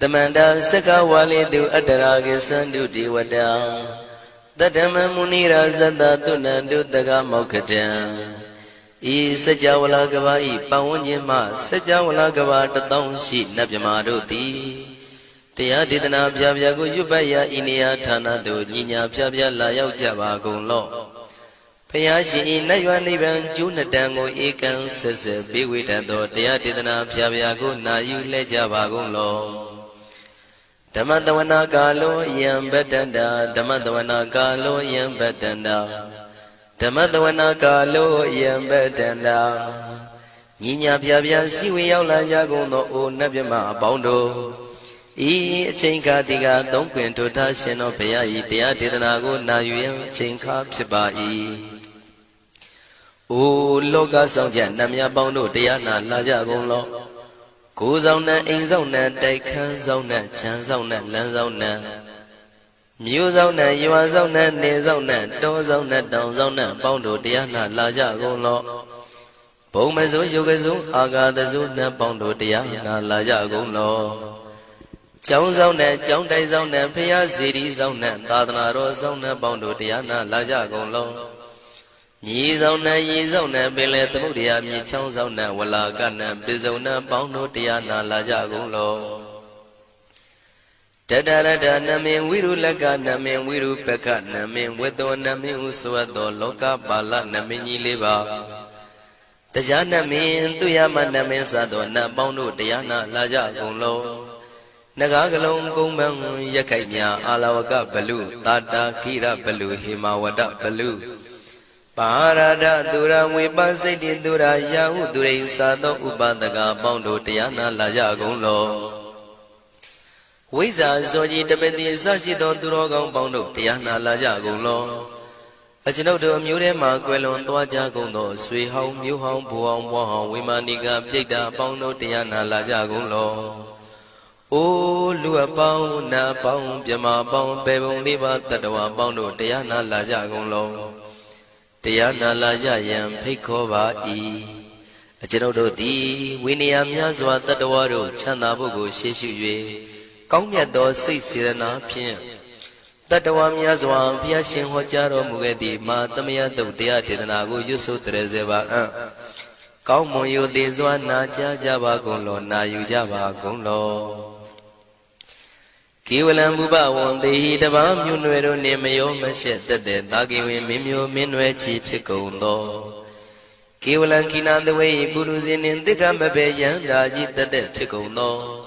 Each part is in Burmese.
Tamanda Saka Wali do Adaragi Sandu Diwada Tadama Munira Zada Tunandu Daga Mokatan E Sajawala Gavai Pawanyama Sajawala Gava Tatong Shi Nabyamaroti Tia Didana Pyago Yubaya Inia Tanado Nina Pyabya Layao Java Golo Payashi Nayuani Van Junatango Ekan Sese Biwitado Tia Didana Pyago Nayu Lejava Golo Damadawana Galo Yam Betanda Damadawana Galo Yam Betanda Damadawana Galo Yam Betanda Nina Pyabya Siwi Yaula Yagono O Nabyama Bondo E Chinka Diga Don't Quint to Tashin of Payai Tia Didanago Nayu Chinka Pibai O Loga Songjan Namya Bondo Diana Laja Golo Kuzona Inzona Daikan Zona Chan Zona Lanzona Muzona Yuazona Nezona Dozona Donzona Bondo Diana Laja Golo Pomazo Yogazo Aga the Zuna Bondo Diana Laja Golo Chong Zona Chong Dai Zona Pia Ziri Zona Dadana Rosona Bondo Diana Laja Golo Yi Zona Yi Zona Bele Mudia Mi Chong Zona Walagana Bizona Bondo Diana Laja Golo Dadada Namin Wiru Laga Namin Wiru Peka Namin Wedo Namin Uswado Loka Bala Namini Liba Tajana Min Tuyama Namin Sado Na Bondo Diana Laja Golo Nagagalong Kumbang Yakanya Alawaka Balu Tata Kira Balu Himawada Balu Parada Dura Wibasiti Dura Yahu Durain Sado Ubadaga Bondo Diana Laja Golo Wiza Zoji Tabeti Sashito Durogang Bondo Diana Laja Golo Ajinodo Murema Quelon Tuaja Gondo Sui Hong Mu Hong Buang Wahong Wimaniga Pita Bondo Diana Laja Golo O Lua Pao Na Pao Pyama Pao Pebong Liba Tatawa Bondo Diana Laja Golo Diana Laja Yam Pekova E Ajinodo Di Winiam Yazwa Tatawaro Chana Bogo Shishu Kongyato Sisirana Pien Tatawam Yazwa Piashin Hojaro Mugedi Ma Tamia Dia Tidanago Yusu Trezeva Kaumo Yu Dizwa Naja Java Golo Na Yu Java Golo Kiwalam Buba won the Hidabam Yunwero Nemayo Mashet the Dagiwi Mimio Minwe Chipsikondo Kiwalan Kinan the way Buruzin in the Gambabe Yandaji the Chikondo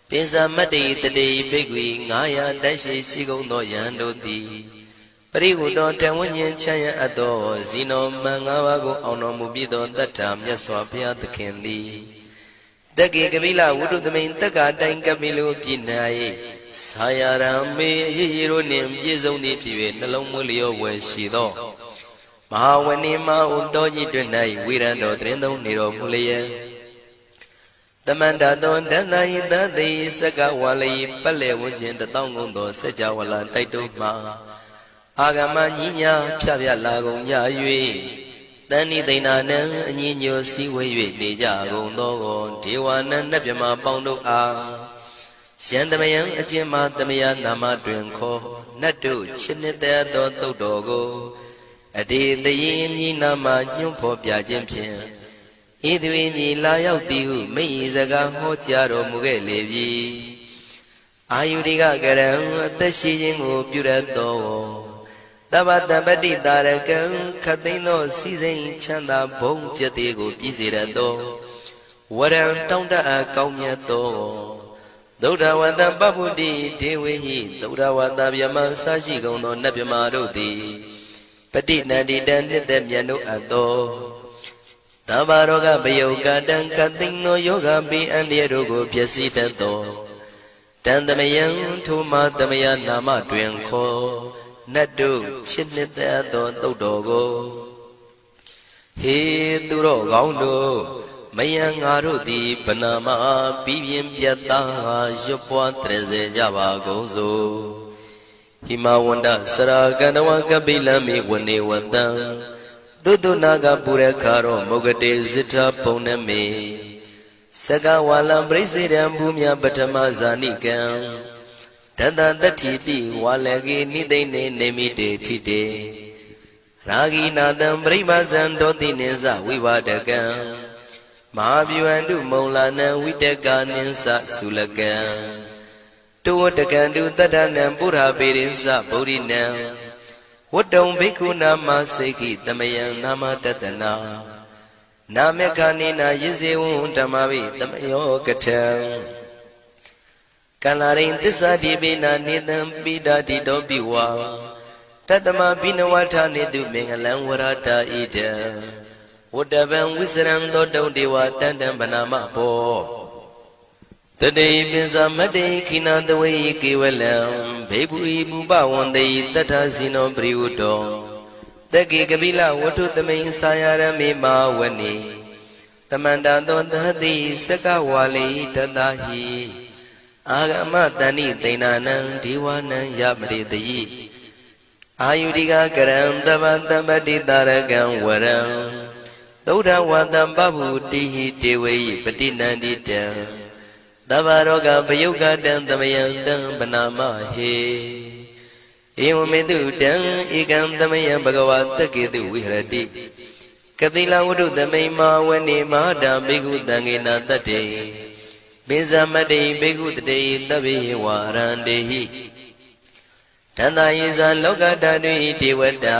Pisa Mati the day Bigwi Naya Dashi Sigondo Yandoti Parigu don't tell when you Chaya Ado Zino Mangawago Ono Mubido that time Yaswapia the Kendi Dagi Gavila would do the main Taga Dangamilo Pinai Sayarame Yironim Yizoni Pive Nalomulio when she do Mahawanima Undoji Dunai Wirando Trendo Niro Mulia The Mandadon Danai Dadi Sagawali Pale Wujin the Tongundo Sajawala Taituma Agama Nina Pia Lago Yayui Dani Dinana Nino Siwe Deja Gondo Tiwana Nabjama Bondo A Shandamayan Ajima Damia Nama Drinko Nadu Chinita Do Dogo Adi the Yin Nama Nyumpo Piajimpian Idwini Layao Tiu Meizaga Hotiaro Mugelevi Ayudiga Garam the Shijingu Purato Tabata Badi Darakan Katino Season Chanda Bong Jatigo Pizirado Waram Tonda Kaumiato Doda Wanda Babudi Dewi Doda Wanda Yaman Sashi Gono Nabiamarodi Pati Nadi Dandit Yano Ado Tabaroga Bayoga Dan Katino Yoga Bi and Yerogo Piasitato Dandamayan Tuma Damaya Nama Dwenko Nadu Chinita Dodogo He Duro Gaundo Mayang Arudi Panama Pivian Piata Jopua Treze Java Gozo Himawanda Saraganawa Kabilami Wani Wanda Dudu Naga Purekaro Mogade Zita Poname Saka walam presidam bumya batama zanikam Tata tatipi walagi nidene nemite tite Ragi nadam brahmazan doti ninsa vivadakam Mahavyuandu maulana vidaka ninsa sulakam Tuwatakandu tadanam pura pirinsa bodhinam Wadam bhikkhu nama seki tamayam nama tatana Namekanina yizewun tamavi tamayo katam Kalarin tisa dibina nidam bidati dobiwa Tatama binawata nidu mengalam warata ida Wadabam wisram dodam dewa tandam banama po Tadei pinsa madei kinandawai kiwalam Bebui buba wandai tata sino priudo Taki kabila watu tamay sayarami mawani Tamanda dondhati saka wali tatahi Agama tani tainanang diwanang yamritayi Ayudika karam tabati taragang waram Tauda watam babu tihi tewayi patinandita Tabaroga payuka dan tamayang dan panamahe Ewamedu dan ikam tamayang bhagavata ketu vihrati Kapila wudu tamay mawani mahada bhikkhu tangena tate Binsamade bhikkhu tate tabi warandehi Tantayisa loka tadui devata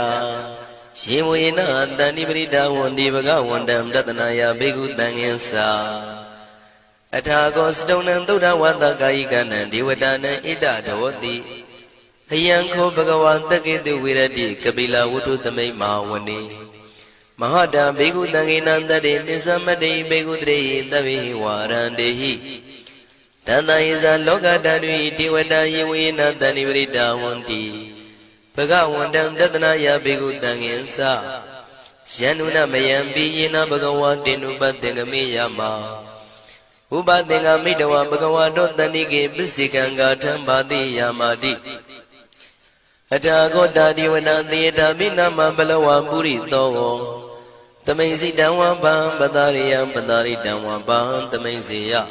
Shivuyena tanibrita wandi bhagavandam tatanaya bhikkhu tangensa Athago stonam tuda wata kayikanam devatana ida dhavati Ayanko bhagavata ketu virati kapila wudu tamay mawani Mahada bhikkhu tangenandade nisamade bhikkhu tate tabi warandehi Tantayisa loka tadui devata yivuyena tanibrita wandi Bhagavandam tatanaya bhikkhu tangensa Syanuna mayampi yena bhagavatinu patengami yama Upatenga midawa bhagavato tanike pisikanga thambati yamati Athago tadiwana theta binama balawa puri togo Tamaisi damwa bam patariyam pataritamwa bam tamaisiya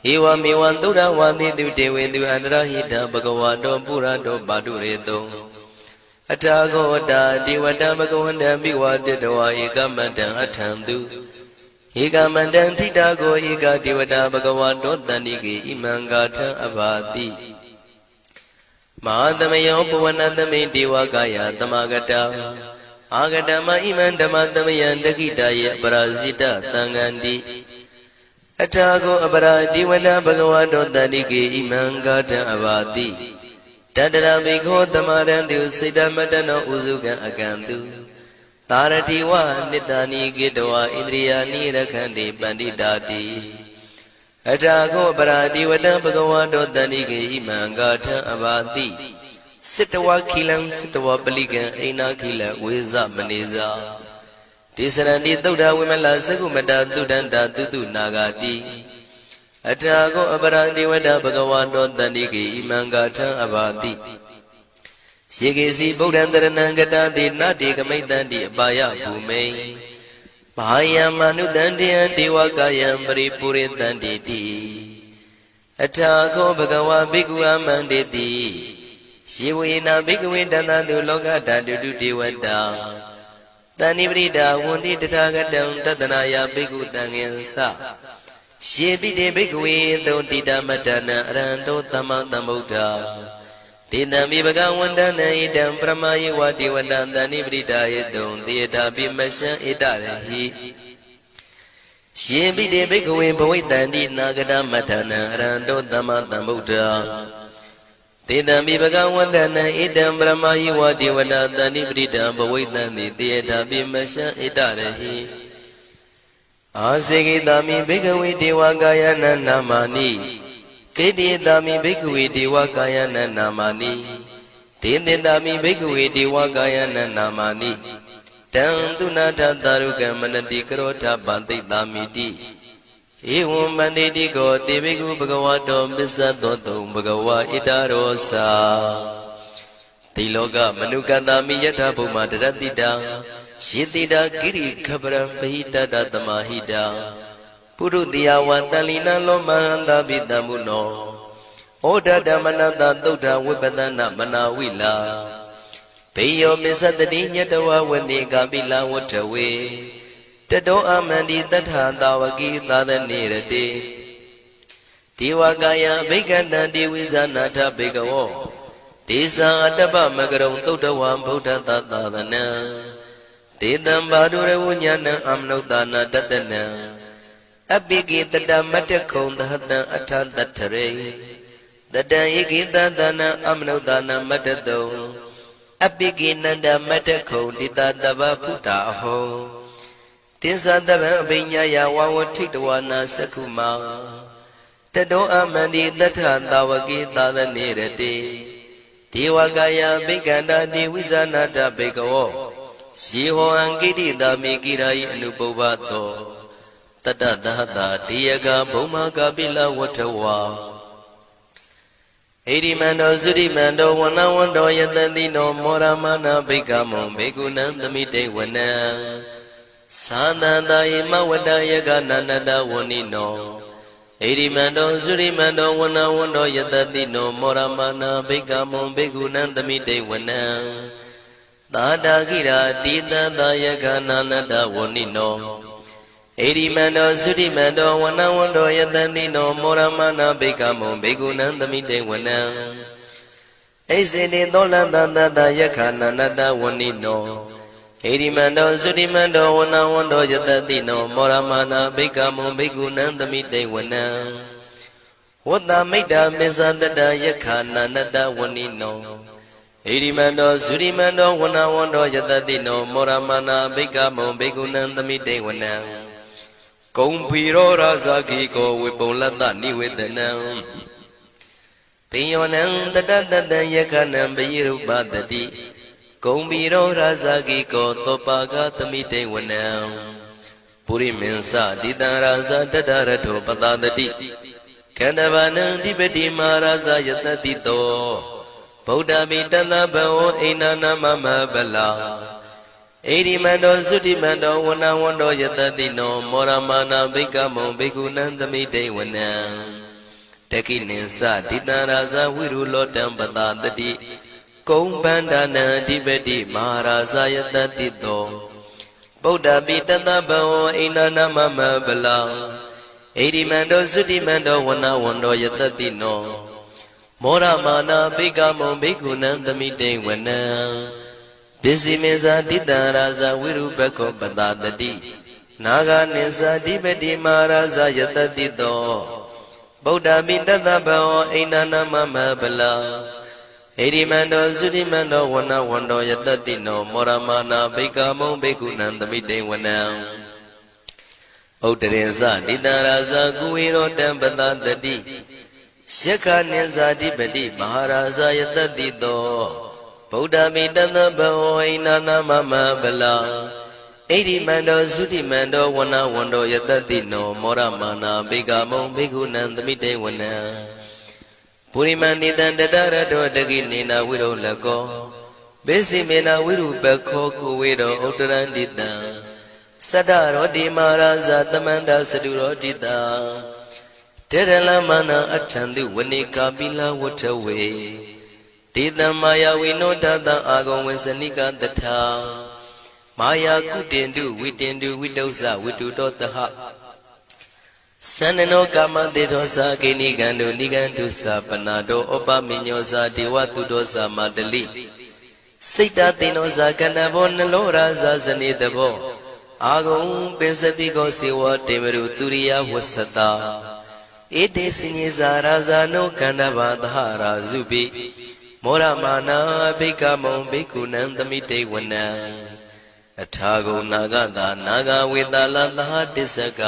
Ewa mewan tuda wati tu dewetu anrahita bhagavato purato padureto Athago tadiwata bhagavanda biwaditawa ekamatan athantu Ekamandam titago eka devata bhagavato tanike imangatha abhati Mahadamayo puvanatame devakaya tamagata Agatama iman dhamatamayan dakitaya parasita tangandi Athago apara devata bhagavato tanike imangatha abhati Tadara bhikho tamarantu siddhamatano usukan akantu Taratiwa nitani gidwa indriyani rakhandi panditati Athago paradivata bhagavato tanike imangatha abhati Sittawa khilam sittawa palikan aina khila veza maneza Tisarandi tuddha vimala sakumata tuddhanta tutu nagati Athago paradivata bhagavato tanike imangatha abhati Shekesi Bodhantaranangata Nati Kamaitanti Abaya Bhume Bahaya Manudantiyan Devakayam Paripuritanti Athago Bhagava Bhikkhu Amanditi Shivuyena Bhikkhu Tantantu Lokatatu Devata Tanibrita Wundi Tathagatam Tatanaya Bhikkhu Tangensa Shivite Bhikkhu Totita Matana Aranto Tamatambuddha Tinami bhagavandana idam pramayi vati vandantani pritayedum Tiyata bimasya itarahi Shibhide bhikkhave bhavaitanti nagata matana aranto tamatambuddha Tinami bhagavandana idam pramayi vati vandantani pritayedum bhavaitanti Tiyata bimasya itarahi Asekitami bhikkhave devakayana namani Keditami bhikkhave devakayana namani Tendendami bhikkhave devakayana namani Tantunata taruka manati karota bantitamiti Evam banditi ko tebhikkhu bhagavato bissadoto bhagava itarosa Tiloka manukatami yatha bhuma daratita Shitita giri khabram pahita tamahita ပုရုတိယဝတန်လီနလောမဟန္တာပိတံမုနောဩဒဓမ္မနတသုဒ္ဓဝိပဒနာမနာဝိလာဘေယောမစ္စတတိညတဝဝနေကပိလဝတ္ထဝေတတောအမန္တိတထသာဝကိသာသနေရတိဒေဝကာယဘိက္ခဏံဒေဝိဇာနာထဘေကဝောဒေဇာအတ္တပမကရုံသုဒ္ဓဝံဗုဒ္ဓသာသနံဒေတံဘာဒုရဝဉာဏံအမနုဿာနာတတနံအပိကိတတမတ္တခုံသဟတံအထတထရေတတံဧကိတသနံအမနုဿာနာမတ္တတုံအပိကိနန္ဒမတ္တခုံတိတတဗ္ဗဖုတာအဟောတိသတဗံအပိညာယဝဝထိတဝနာသက္ခုမာတတောအမန္တိတထသာဝကိသာသနေရတိဒေဝကာယဘိက္ခန္တာဒေဝိဇာနာတဘေကဝောယေဟောအံကိတိတာမေကိရာယအနုပုဗ္ဗသောတတသဟတာတေယကဘုံမာကပိလဝတ္ထဝါဣရိမန္တောသုရိမန္တောဝနဝန္တောယတတိနောမောရမနာဘိက္ခမောဘေကုဏံသမိတေဝနံသာသန္တာယမဝတ္တယကနန္တဝဏိနောဣရိမန္တောသုရိမန္တောဝနဝန္တောယတတိနောမောရမနာဘိက္ခမောဘေကုဏံသမိတေဝနံသာတာခိရာတိတသယကနန္တဝဏိနောဣရိမန္တောသုရိမန္တောဝနဝန္တောယတတိနောမောရမနာဘိက္ခမောဘေကုဏံသမိတေဝနံဣစေတိသောလတသတယခနန္တဝဏိနောဣရိမန္တောသုရိမန္တောဝနဝန္တောယတတိနောမောရမနာဘိက္ခမောဘေကုဏံသမိတေဝနံဝတ္တမိတ္တမေဇတတယခနန္တဝဏိနောဣရိမန္တောသုရိမန္တောဝနဝန္တောယတတိနောမောရမနာဘိက္ခမောဘေကုဏံသမိတေဝနံကုံဖီရောရာဇာခိကောဝေပုံလတ္တနိဝေဒနံပိယောနံတတတတံယခနံပယိရုပတတိကုံဖီရောရာဇာခိကောသောပါကသမိတေဝနံပုရိမင်္စတိတံရာဇာတတရထောပတတတိခန္ဓဗာနံဓိပတိမာရာဇာယတတိတောဗုဒ္ဓပိတသဗ္ဗဝောအိနာနာမမဗလာဣရိမန္တောသုတိမန္တောဝနဝန္တောယတတိနောမောရမနာဘိက္ခမောဘေကုဏံသမိတေဝနံတကိနိသတိတံရာဇဝိရုလောတံပတတတိကုံဗန္ဒနာအဓိပတိမဟာရာဇယတတိတောဗုဒ္ဓပိတသဗ္ဗဝောအိနာနာမမဗလာဣရိမန္တောသုတိမန္တောဝနဝန္တောယတတိနောမောရမနာဘိက္ခမောဘေကုဏံသမိတေဝနံပစ္စည်းမေဇာတိတံရာဇဝိရုပခောပတတတိနာဂနိသတိပတိမဟာရာဇယတတိတောဗုဒ္ဓပိတသဗ္ဗဝောအိနာနာမမဗလာဣရိမန္တောသုတိမန္တောဝနဝန္တောယတတိနောမောရမနာဘိက္ခမောဘေကုဏံသမိတေဝနံဥတ္တရေဇတိတံရာဇကုဝေရောတံပတတတိယက္ခနိသတိပတိမဟာရာဇယတတိတောဗုဒ္ဓမိတသဗ္ဗဝောအိနာနာမမဗလာဣရိမန္တောသုတိမန္တောဝနဝန္တောယတတိနောမောရမနာဘိက္ခမောဘေကုဏံသမိတေဝနံပုရိမဏိတံတတရတောတကိနေနာဝိရောလကောဘေစီမေနာဝိရုပခောကုဝေရောဥတ္တရန္တိတံသတ္တရောတိမဟာရာဇသမန္တသတုရောတိတံတေရလမနာအထံတုဝနေကာပိလဝတ္ထဝေဒေတံမာယာဝိနောတတံအာဂုံဝေစနိကတထာမာယာကုတင်တုဝိတင်တုဝိတုဇဝိတုတောတဟသန္နနောကာမတေသောသာကိနိကံတုနိကံတုသာပနာတောဩပမိညောသာဒေဝတုတောသာမတလိစိတ်တသိနောသာကဏဘောနလောရာဇာဇနေတဘောအာဂုံပင်စတိကောစေဝတေမရုသူရိယဝဆတာဧတေစညေဇာရာဇာနောကန္တဘာသဟရာဇုပိမောရမနာဘိက္ခမောဘိက္ခုနံသမိတေဝနံအထာဂုံနာဂတာနာဂဝေတလသဟတစ္စက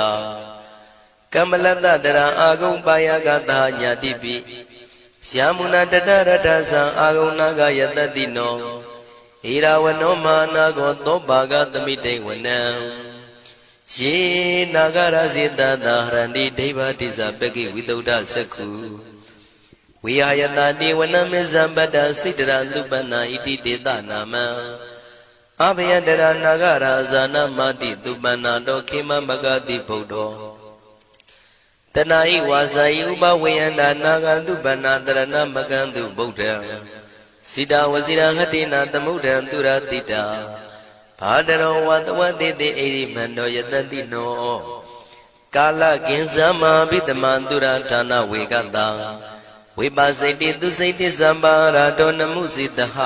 ကမ္မလတ္တတရာအာဂုံပါယကတာညာတိပိယာမုနာတတရတသံအာဂုံနာဂယတတိနောဣရာဝနောမာနာကောသောပါကသမိတေဝနံယေနာဂရဇိတသာဟရန္တိဒိဗ္ဗတိဇပကိဝိသုဒ္ဓသက္ခုဝိဟာယတတိဝနမေဇံပတ္တစိတရသုပနာဣတိတေတနာမံအဘယတရနာဂရာဇာနမတိသုပနာတောခေမမဂတိဗုဒ္ဓော တဏှာဤဝါစာဤဥပဝေယန္တာနာဂန္တုဗန္နာတရဏမကန္တုဗုဒ္ဓံစိတာဝစီရဟတိနာသမုဒ္ဒံသူရတိတာဘာတရောဝတဝတိတိဣရိမန္တောယတတိနောကာလကင်္စမဘိတမံသူရဌာနဝေကတံဝိပါစိတိသူစိတိသမ္ပါရာတောနမှုစိတဟ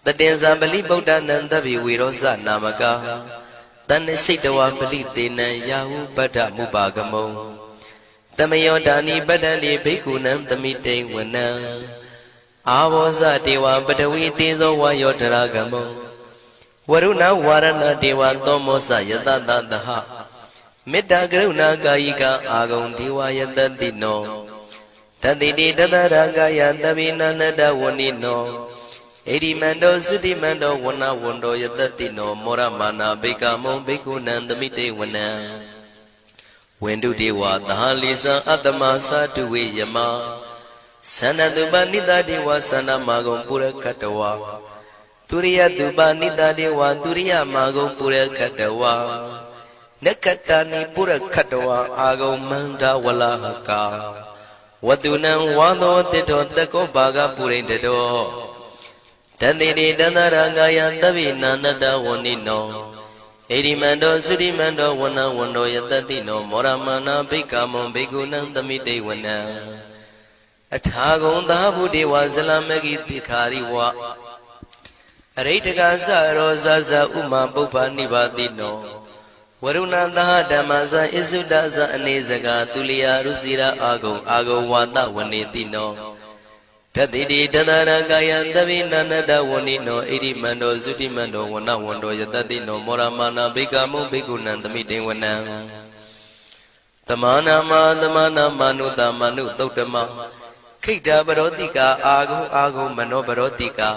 တတင်္ဇပလိဗုဒ္ဓနံတဗ္ဗိဝေရောဇနာမကာတဏ္ဍရှိတဝပလိတေနံယာဟုပတ္ထမုပါကမုံတမယောဒါနိပတ္တန္တိဘိက္ခုနံသမိတေဝနံအာဘောဇတေဝပတဝီတေဇောဝါယောတရာကမုံဝရုဏဝါရဏတေဝသောမောဇယတတသဟမေတ္တာကရုဏာကာယိကအာဂုံဒေဝယတတိနောတတိတိတတရာကာယသဗ္ဗိနန္တဝဏိနောဣရိမန္တောသုတိမန္တောဝဏဝန္တောယတတိနောမောရမာနာဘေကမုံဘေကုဏံသမိတေဝနံဝန္တုတေဝသဟလိသံအတ္တမသာတုဝေယမသန္တတုပနိတတေဝသန္တမာဂုံပုရခတဝါသူရိယတုပနိတတေဝသူရိယမာဂုံပုရခတဝါနက္ခတနိပုရခတဝါအာဂုံမန္တဝလဟကာဝတုနံဝါသောတိတောတကောဘာဂပုရိတတောတတိတိတန္တရာကာယသဗ္ဗိနာနတဝဏိနောဣရိမန္တောသုတိမန္တောဝဏဝန္တောယတတိနောမောရမာနာဘိက္ခမုံဘိက္ခုနံသမိတေဝနံအထာဂုံသာဘုဒေဝဇလမဂိတိခာရိဝအရိတကသရောဇဇဥမာပုပ္ပနိဗ္ဗာတိနောဝရုဏသဟဓမ္မဇဣစုဒဇအနေစကာသူလျာရုစီရာအာဂုံဝါတဝနေတိနောတတိတိတတရကာယသဗ္ဗိနန္တဝဏိနောဣရိမန္တောသုတိမန္တောဝဏဝန္တောယတတိနောမောရမာနာဘိက္ခမုံဘိက္ခုနံသမိတေဝနံတမနာမနုတမနုသုတ်တမခိတ္တပရောတိကာအာဂုံမနောပရောတိကာ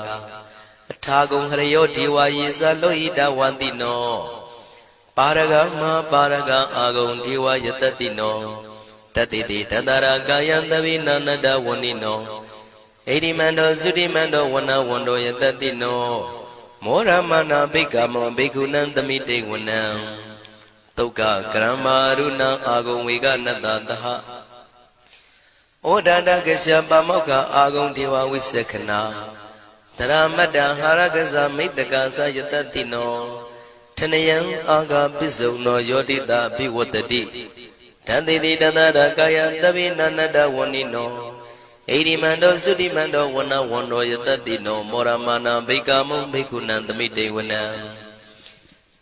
အထာဂုံဟရယောဒီဝါယေဇလောဟိတဝန္တိနောပါရဂမပါရဂအာဂုံဒီဝါယတတိနောတတိတိတတရာကာယသဗ္ဗိနန္တဝဏိနောဣရိမန္တောသုတိမန္တောဝဏဝန္တောယတတိနောမောရမနာဘိက္ခမောဘိက္ခုနံသမိတေဝနံသုက္ကကရမရုဏအာဂုံဝေကနတသဟဩဒါတကရှပမောက္ခအာဂုံဒေဝဝိသခနာတရမတ္တဟာရကဇမိတ္တကသယတတိနောထနယံအာဂပစ္စုံနောယောတိတာဘိဝတ္တိတန္တိတိတန္တရကာယသဗ္ဗိနန္တဝဏိနောဣရိမန္တောသုတိမန္တောဝဏဝန္တောယတတိနောမောရမာနာဘိက္ခမုံဘိက္ခုနံသမိတေဝနံ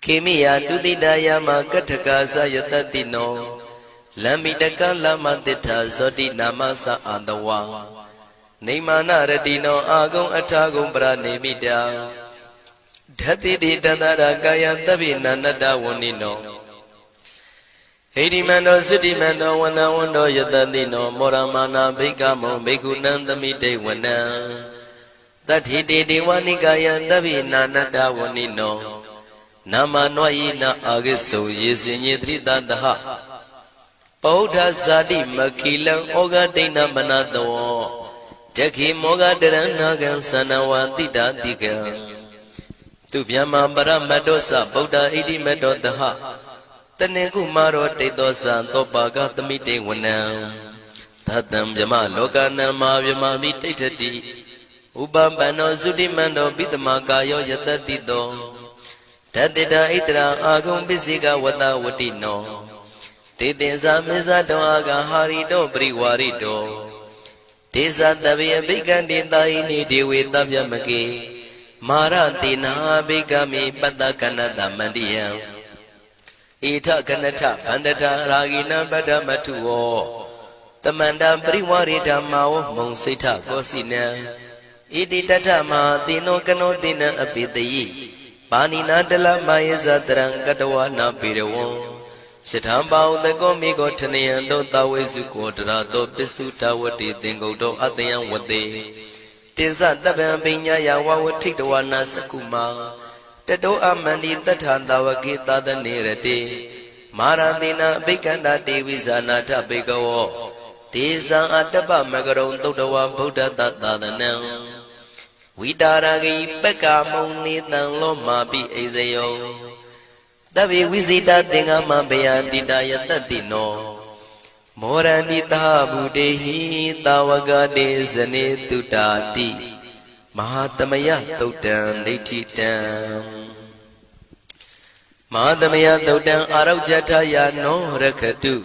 ခေမိယတုတိတယမကထကာသယတတိနောလမ္မိတကလမတိထာဇောတိနာမသအာတဝါနေမာနရတိနောအာဂုံအထာဂုံပရနေမိတာဓတိတိတန္တရာကာယသဗ္ဗိနန္တဝဏိနောဣရိမန္တောသုတိမန္တောဝဏဝန္တောယတတိနောမောရမာနာဘိက္ခမုံဘိက္ခုနံသမိတေဝနံတတိတိဒေဝနိကာယသဗ္ဗိနာနတဝဏိနောနာမနွယိနအာဂိစုယေစင်ညေတိတတဟပောဓဇာတိမခိလံဩဃဒိဏမနတောတခိမောဃတရဏကံသနဝတိတာတိကံသူဗျမပရမတ္တောသဗုဒ္ဓဣတိမတ္တောတဟတနေကုမာရောတိတ်သောသံသောပါကသမိတေဝနံသတံဗျမလောကနံမာဗျမမိတိဋ္ဌတိဥပပန္နောသုတိမန္တောပိတမကာယောယတတိတောတတိတာဣတရာအာဂုံပစ္စိကဝတဝတိနောတေတင်္ဇာမေဇတောအာဂဟာရိတောပရိဝါရိတောဒေသတဗေအဘိက္ခံတေတာယိနိဒေဝေတဗျမကေမာရတေနာဘိက္ခမိပတ္တကနတမန္တိယံဣထကနထဗန္တတာရာဂိနံပတ္တမထုဝောတမန္တပရိဝါရိဓမ္မာဝမုံစိဋ္ဌကောစီနံဣတိတထမဟာတိနောကနောတိနံအပိတယိပါဏိနာတလမယေဇတရံကတဝနာပေရဝံရှထံပါဥတကောမိကောထနယံတောတဝေစုကောတရာတောပစ္စုတဝတိသင်္ကုတ်တောအတယံဝတေတိဇတပံပညာယဝဝထိတဝနာစကုမာတတောအမန္တိတထံတဝကေသဒနေရတေမာရတိနာအဘိက္ခန္တာတေဝိဇာနာထဘေကဝောဒေဇံအတ္တပမကရုံသုတ္တဝဗုဒ္ဓတသာသနံဝိတာရဂိပက္ခမုံနေတံလောမာပိအိဇယောတဗ္ဗေဝိဇိတသင်္ဃမဘယန္တိတယတတိနော မောရဏိတာဘုဒေဟိတာဝကတေဇနေတုတာတိမဟာသမယသုတ်တံဒိဋ္ဌိတံမဟာသမယသုတ်တံအာရောဇထယာနောရခတု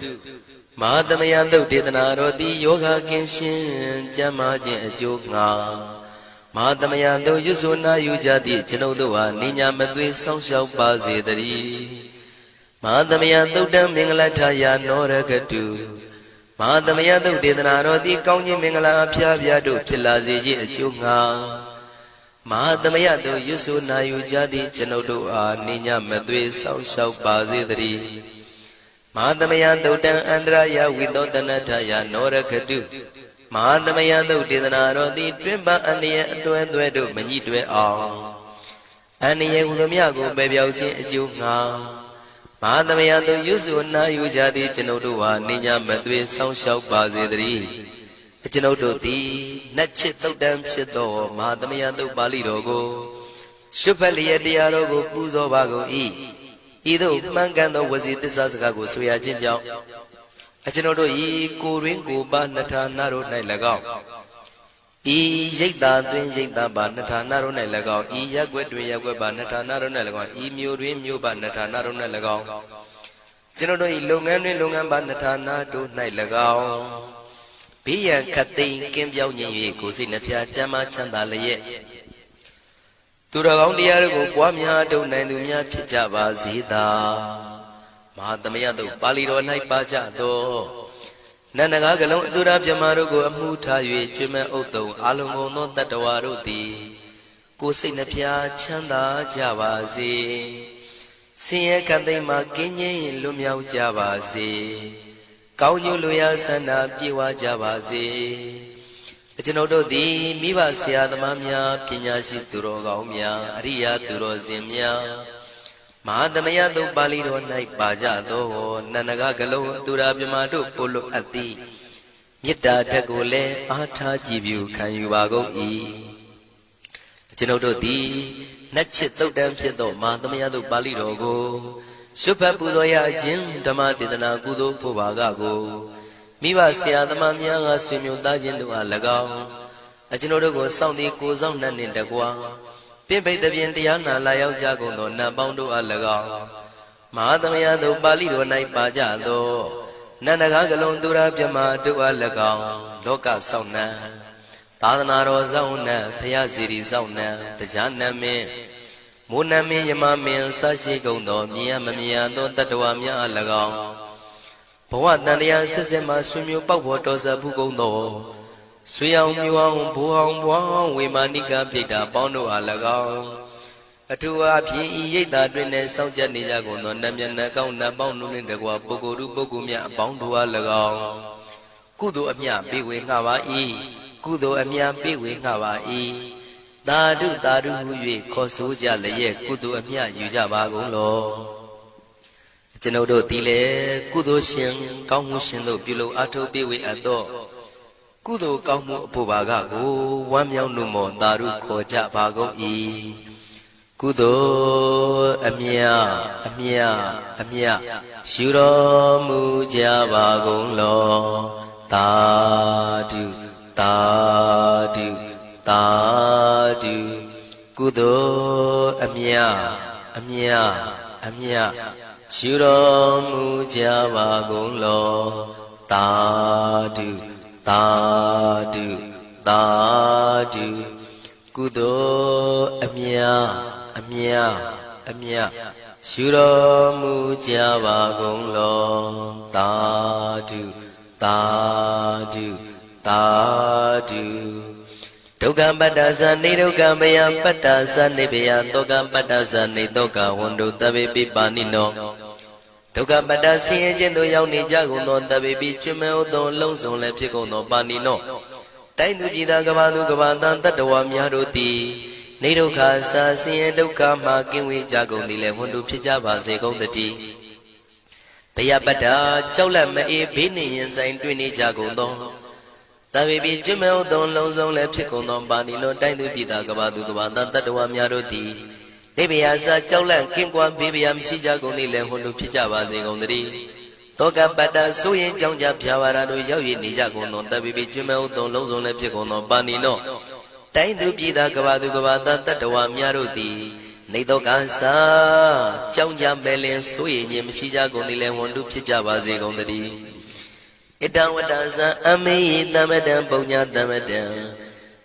မဟာသမယသုတ်ဒေသနာတော်သည်ယောဂကင်းရှင်းကျမ်းမာခြင်းအကျိုးငှာမဟာသမယသုတ်ရွတ်ဆိုနာယူကြသည့်ကျွန်ုပ်တို့ဟာနိညာမသွေဆောင်းလျှောက်ပါစေတည်းမဟာသမယသုတ်တံမင်္ဂလထယာနောရခတုမဟာသမယသုတ်ဒေသနာတော်သည်ကောင်းခြင်းမင်္ဂလာအဖျားဖျားတို့ဖြစ်လာစေခြင်းအကျိုးငှာမဟာသမယသုတ်ရွတ်ဆိုနာယူကြသည့်ကျွန်ုပ်တို့အားနိညာမသွေဆောင်းလျှောက်ပါစေတည်းမဟာသမယသုတ်တံအန္တရာယဝိသောတနထယာနောရခတုမဟာသမယသုတ်ဒေသနာတော်သည်တွင်ပန်းအန္တရာယ်အသွဲသွဲတို့မညှိတွဲအောင်အန္တရာယ်ဟူသောမြတ်ကိုပယ်ပြောက်ခြင်းအကျိုးငှာမဟာသမယသုတ်ရွတ်ဆိုနာယူကြသည့်ကျွန်ုပ်တို့ဟာနိညာမသွေဆောင်းလျှောက်ပါစေတည်းကျွန်ုပ်တို့သည်နတ်ချစ်သုတ်တံဖြစ်သောမဟာသမယသုတ်ပါဠိတော်ကိုရှုဖတ်လျက်တရားတော်ကိုပူဇော်ပါကုန်၏ဤသို့မှန်ကန်သောဝစီသစ္စာစကားကိုဆိုရခြင်းကြောင့်ကျွန်ုပ်တို့ဤကိုရင်းကိုပါနှထာနာတို့၌၎င်းဤရိတ်တာတွင်ရိတ်တာပါနှထာနာတို့၌၎င်းဤရက်ွက်တွင်ရက်ွက်ပါနှထာနာတို့၌၎င်းဤမျိုးတွင်မျိုးပါနှထာနာတို့၌၎င်းကျွန်ုပ်တို့ဤလုပ်ငန်းတွင်လုပ်ငန်းပါနှထာနာတို့၌၎င်းဘေးရန်ခတ်သိမ်းကင်းပြောင်းခြင်း၍ကိုယ်စိတ်နှဖျားချမ်းသာချမ်းသာလျက်သူတော်ကောင်းတရားတို့ကိုပွားများထုတ်နိုင်သူများဖြစ်ကြပါစေသာမဟာသမယသုတ်ပါဠိတော်၌ပါကြသောနန္ဒကားကလုံးအတုရပြမတို့ကိုအမှုထား၍ကျွမ်းမဲ့ဥတုံအာလုံကုန်သောတတ္တဝါတို့သည်ကိုယ်စိတ်နှဖျားချမ်းသာကြပါစေဆင်းရဲခတ်သိမ်းမှကင်းငြိမ်းလွတ်မြောက်ကြပါစေကောင်းကျိုးလိုရာဆန္ဒပြေဝကြပါစေကျွန်ုပ်တို့သည်မိဘဆရာသမားများပညာရှိသူတော်ကောင်းများအရိယာသူတော်စင်များမဟာသမယသုတ်ပါဠိတော်၌ပါကြသောနန္ဒကကလုံးသူရာပြမတို့ပို့လို့အပ်သည်မေတ္တာဓာတ်ကိုလည်းအားထားကြည်ပြုခံယူပါကုန်၏ကျွန်ုပ်တို့သည်နတ်ချစ်သုတ်တံဖြစ်သောမဟာသမယသုတ်ပါဠိတော်ကိုရှုဖတ်ပူဇော်ရခြင်းဓမ္မဒေသနာကုသိုလ်ဖို့ပါကကိုမိဘဆရာသမားများကဆွေမျိုးသားချင်းတို့အား၎င်းကျွန်ုပ်တို့ကိုစောင့်တည်ကိုစောင့်နှံ့နှင့်တကွာပြင့်ပိတ်သဖြင့်တရားနာလာရောက်ကြကုန်သောနတ်ပေါင်းတို့အား၎င်းမဟာသမယသုတ်ပါဠိတော်၌ပါကြသောနန္ဒကားကလုံးသူရာပြမတို့အား၎င်းလောကစောင့်နှံသာသနာတော်စောင့်နှံဘုရားစီရီစောင့်နှံတရားနမင်းမိုးနမင်းယမမင်းဆရှိကုန်သောမြင်ရမမြင်ရသောတတ္တဝါများအား၎င်းဘဝတန်တရားဆက်ဆက်မှဆွေမျိုးပေါက်ဖို့တော်ဆက်ဖူးကုန်သောဆွေအောင်မျိုးအောင်ဘိုးအောင်ဘွားအောင်ဝေမာနိကပြိတ္တာပေါင်းတို့အား၎င်းအထူးအားဖြင့်ဤရိတ်တာတွင်နဲ့စောင့်ကြနေကြကုန်သောနတ်မြတ်နတ်ကောင်းနတ်ပေါင်းတို့နှင့်တကွာပုဂ္ဂိုလ်တို့ပုဂ္ဂိုလ်များအပေါင်းတို့အား၎င်းကုသိုလ်အမြပေးဝေငှပါ၏ကုသိုလ်အမြပေးဝေငှပါ၏သာဓုသာဓုဟု၍ခေါ်ဆိုကြလျက်ကုသိုလ်အမြယူကြပါကုန်လောကျွန်ုပ်တို့သည်လည်းကုသိုလ်ရှင်ကောင်းမှုရှင်တို့ပြုလုပ်အားထုတ်ပေးဝေအပ်သောကုသိုလ်ကောင်းမှုအဖို့ပါကကိုဝမ်းမြောက်နှုတ်မောသာဓုခေါ်ကြပါကုန်၏ကုသိုလ်အမြအမြအမြရှုတော်မူကြပါကုန်လောသာဓုသာဓုသာဓုကုသိုလ်အမြအမြအမြရှုတော်မူကြပါကုန်လောသာဓုသာဓုသာဓုကုသိုလ်အမြအမြအမြရှုတော်မူကြပါကုန်လောသာဓုသာဓုသာဓုဒုက္ခပတ္တသနေဒုက္ခမယပတ္တသနေဘယဒုက္ခပတ္တသနေဒုက္ခဝန္တုတဗေပိပါဏိနောဒုက္ခပတ္တဆင်းရဲခြင်းတို့ရောက်နေကြကုန်သောတဗေပိကျွမဲဥသောလုံးစုံလည်းဖြစ်ကုန်သောပါဏိနောတိုင်းသူပြည်သားကဘာသူကဘာတန်တတ္တဝါများတို့သည်နေဒုက္ခစာဆင်းရဲဒုက္ခမှကင်းဝေးကြကုန်သည်လည်းဝန္တုဖြစ်ကြပါစေကုန်တည်းဘယပတ္တကြောက်လန့်မအေးဘေးနှင့်ရင်ဆိုင်တွေ့နေကြကုန်သောတဗေပိကျွမဲဥသောလုံးစုံလည်းဖြစ်ကုန်သောပါဏိနောတိုင်းသူပြည်သားကဘာသူကဘာတန်တတ္တဝါများတို့သည်နေဘယစာကြောက်လန့်ကင်းကွာဘေးဘယမရှိကြကုန်သည်လည်းဝန္တုဖြစ်ကြပါစေကုန်တည်း တောကပတ္တဆိုရင်ကြောင့်ကြဖြာပါရတို့ရောက်ရည်နေကြကုန်သောတပ်ပိပိကျွမ်းမဲ့ဥသောလုံးစုံလည်းဖြစ်ကုန်သောပါဏိနောတိုင်းသူပြည်သားကဘာသူကဘာသားတတ္တဝါများတို့သည်နေတော့ကစားကြောင့်ကြမဲ့လင်ဆိုရင်ခြင်းမရှိကြကုန်သည်လည်းဝန်တုဖြစ်ကြပါစေကုန်သတည်းဣတံဝတ္တဇံအမေယတမ္မတံပုံညာတမ္မတံ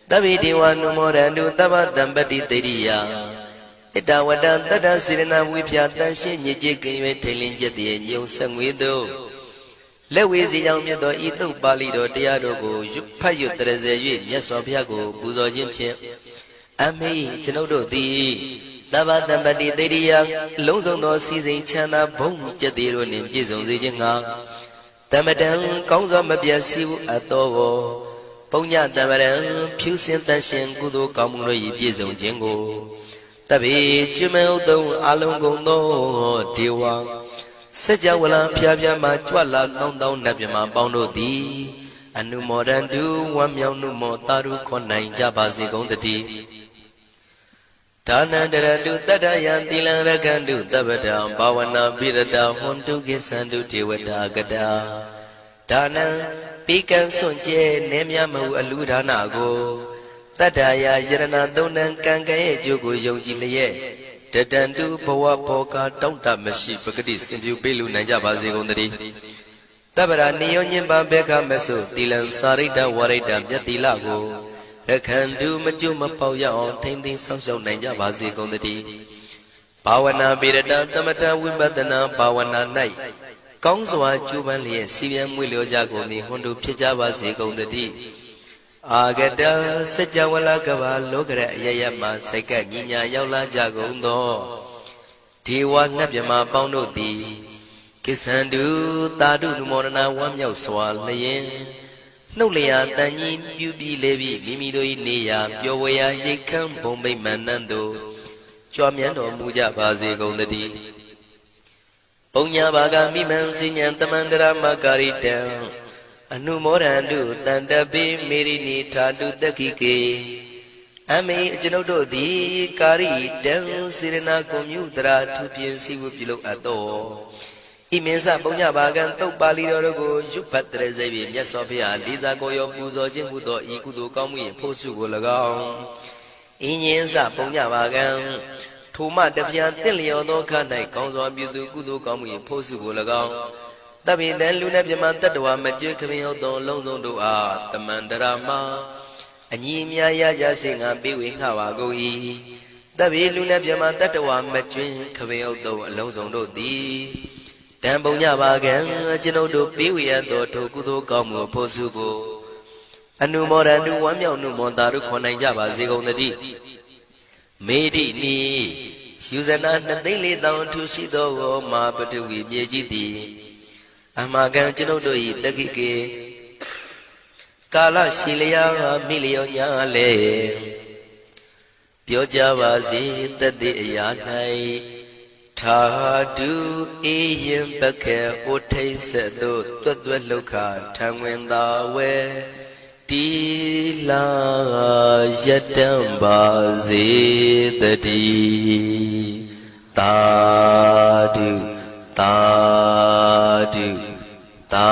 တဗိဒေဝနုမောရန္တုတဗ္ဗတံပတိတေရိယဣတဝတ္တတတ္တစေရနာဝိဖြာတန်ရှင်းညစ်ကြေးကင်၍ထိန်လင်းကျက်တည်းညုံဆက်ငွေတို့လက်ဝေစီကြောင့်မြတ်သောဤသုတ်ပါဠိတော်တရားတော်ကိုဖတ်ရွတ်တရစေ၍မြတ်စွာဘုရားကိုပူဇော်ခြင်းဖြင့်အမေကျွန်ုပ်တို့သည်တဗ္ဗတံပတိတေရိယလုံးစုံသောစီစဉ်ချမ်းသာဘုံကျက်တည်းတို့နှင့်ပြည့်စုံစေခြင်းငှာတမ္မတံကောင်းစွာမပြတ်စီဘူးအတော်ကိုပုံညတမ္မတံဖြူစင်တန်ရှင်ကုသိုလ်ကောင်းမှုတို့၏ပြည့်စုံခြင်းကိုတပိကျွမ်းမဲ့ဥသုံးအလုံးကုန်သောဒေဝစัจ java လံဖျားဖျားမှာကြွလာကောင်းသောနတ်မြမပေါင်းတို့သည်အနုမောဒန္တုဝမ်းမြောက်နှုမောတာရုခွန်နိုင်ကြပါစေကုန်တည်းဒါနန္တရတုတတ္တယံသီလံရခန္တုတပ္ပတံဘာဝနာပိရတဟွန်တုကိသန္တုဒေဝတာကတာဒါနံပိကံစွန့်ကျဲနေမြမဟုအလူဒါနကိုတတ္တရာယရဏသုံးတန်ကံကံရဲ့အကျိုးကိုယုံကြည်လျက်တတန္တုဘဝဘောကတောင့်တမရှိပဂတိစင်ပြုပေးလူနိုင်ကြပါစေကုန်သတည်းတပ္ပရာနိယောညင်ပံဘေခမဆုသီလံစာရိတ္တဝရိတ္တမြတ်တိလကိုရခန္တုမကျွမပေါရအောင်ထိမ့်သိမ်းဆောက်ရှောက်နိုင်ကြပါစေကုန်သတည်းဘာဝနာပိရတသမထဝိပဿနာဘာဝနာ၌ကောင်းစွာကျူးပန်းလျက်စီပြန်မွေလျောကြကုန်သည်ဟွန်တုဖြစ်ကြပါစေကုန်သတည်းအာဂတစัจ java လကဘာလောကရအယယမစိတ်ကညညာရောက်လာကြကုန်သောဒေဝနတ်မြမပေါင်းတို့သည်ကိသန္တုတာတုနုမောဒနာဝမ်းမြောက်စွာလျင်နှုတ်လျာတန်ကြီးပြုပြီးလေပြီးမိမိတို့၏နေရာပျော်ဝေရာရိတ်ခမ်းဘုံမိတ်မန္တန်တို့ကြွမြန်းတော်မူကြပါစေကုန်သတည်းပုံညာဘာဂမိမံစဉ္ဉံတမန္တရမကာရိတံအနုမောဒန္တုတန္တပိမေရိနိထာတုတက္ခိကေအမေကျွန်ုပ်တို့သည်ကာရိတံစေရနာကွန်မြူတရာထုပြင်းစီဝပြုလုပ်အပ်သောဣမေသပုံညဘာကံတုတ်ပါဠိတော်တို့ကိုရွတ်ဖတ်တရစေပြီးမြတ်စွာဘုရားလေးစားကိုရောပူဇော်ခြင်းမှုသောဤကုသိုလ်ကောင်းမှု၏ဖို့စုကို၎င်းဣညင်းသပုံညဘာကံထိုမှတပြားတင့်လျော်သောခ၌ကောင်းစွာပြုသူကုသိုလ်ကောင်းမှု၏ဖို့စုကို၎င်းတပိတံလူနဲ့မြမတတ္တဝါမကျွခမင်းဟုတ်သောလုံးစုံတို့အားတမန္တရာမအညီအများရကြစေငါပေးဝေငှပါကုန်၏တပိလူနဲ့မြမတတ္တဝါမကျွခမင်းဟုတ်သောအလုံးစုံတို့သည်တံပုံညပါကံကျွန်ုပ်တို့ပေးဝေရသောထိုကုသိုလ်ကောင်းမှုဖို့စုကိုအနုမောဒန္တုဝမ်းမြောက်နှုမောတာတို့ခွန်နိုင်ကြပါစေကုန်သတည်းမေတိနိယူဇနာ2,400,000ထူရှိသောမာပတုဝီမြေကြီးသည်အမကံကျွန်ုပ်တို့၏တက္ခိကေကာလရှိလျာမိလျောညာလေပြောကြပါစေတတ်တဲ့အရာ၌ထာတုအေယံပခေဩထိတ်ဆက်သို့တွတ်တွတ်လောက်ခထံဝင်သာဝဲတီလာယတံပါစေတည်းသာဓုသာဓုသာ